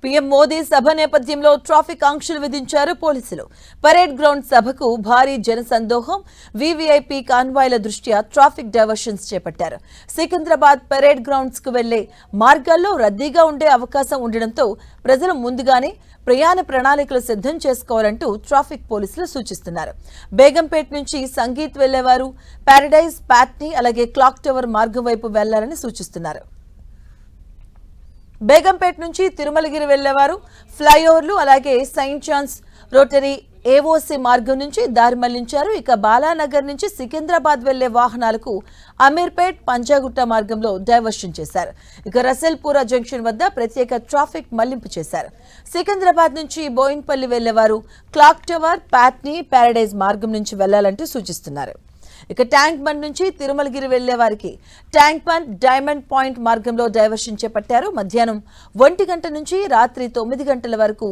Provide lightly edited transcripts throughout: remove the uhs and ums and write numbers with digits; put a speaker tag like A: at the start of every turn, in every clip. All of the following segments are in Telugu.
A: పీఎం మోదీ సభ నేపథ్యంలో ట్రాఫిక్ ఆంక్షలు విధించారు పోలీసులు. పరేడ్ గ్రౌండ్ సభకు భారీ జనసందోహం, వీవీఐపీ కాన్వాయ్ల దృష్ట్యా ట్రాఫిక్ డైవర్షన్స్ చేపట్టారు. సికింద్రాబాద్ పరేడ్ గ్రౌండ్స్ కు వెళ్లే మార్గాల్లో రద్దీగా ఉండే అవకాశం ఉండడంతో ప్రజలు ముందుగానే ప్రయాణ ప్రణాళికలు సిద్ధం చేసుకోవాలంటూ ట్రాఫిక్ పోలీసులు సూచిస్తున్నారు. బేగంపేట్ నుంచి సంగీత్ వెళ్లేవారు పారడైజ్, ప్యాట్నీ అలాగే క్లాక్ టవర్ మార్గం వైపు వెళ్లాలని సూచిస్తున్నారు. బేగంపేట్ నుంచి తిరుమలగిరి వెళ్లేవారు ఫ్లైఓవర్లు అలాగే సెయింట్ జాన్స్ రోటరీ ఏఓసీ మార్గం నుంచి దారి మళ్లించారు. ఇక బాలానగర్ నుంచి సికింద్రాబాద్ వెళ్లే వాహనాలకు అమీర్పేట్, పంజాగుట్ట మార్గంలో డైవర్షన్ చేశారు. ఇక రసల్పురా జంక్షన్ వద్ద ప్రత్యేక ట్రాఫిక్ మళ్లింపు చేశారు. సికింద్రాబాద్ నుంచి బోయిన్పల్లి వెళ్లేవారు క్లాక్ టవర్, ప్యాట్నీ, పారడైజ్ మార్గం నుంచి వెళ్లాలంటూ సూచిస్తున్నారు. ఇక ట్యాంక్ బండ్ నుంచి తిరుమలగిరి వెళ్లే వారికి ట్యాంక్ బండ్, డైమండ్ పాయింట్ మార్గంలో డైవర్షన్ చేపట్టారు. మధ్యాహ్నం 1 గంట నుంచి రాత్రి 9 గంటల వరకు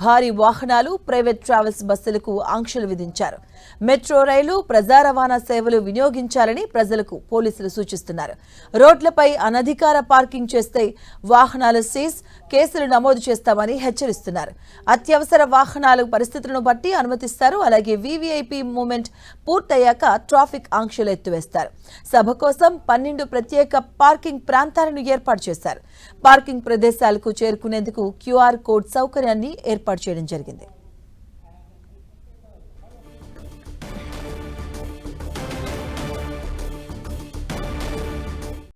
A: భారీ వాహనాలు, ప్రైవేట్ ట్రావెల్స్ బస్సులకు ఆంక్షలు విధించారు. మెట్రో రైలు, ప్రజా రవాణా సేవలు వినియోగించాలని ప్రజలకు పోలీసులు సూచిస్తున్నారు. రోడ్లపై అనధికార పార్కింగ్ చేస్తే వాహనాలు సీజ్, కేసులు నమోదు చేస్తామని హెచ్చరిస్తున్నారు. అత్యవసర వాహనాల పరిస్థితులను బట్టి అనుమతిస్తారు. అలాగే వీవీఐపీ మూవ్మెంట్ పూర్తయ్యాక ట్రాఫిక్ ఆంక్షలు ఎత్తివేస్తారు. సభ కోసం 12 ప్రత్యేక పార్కింగ్ ప్రాంతాలను ఏర్పాటు చేశారు. పార్కింగ్ ప్రదేశాలకు చేరుకునేందుకు క్యూఆర్ కోడ్ సౌకర్యాన్ని ఏర్పాటు చేయడం జరిగింది.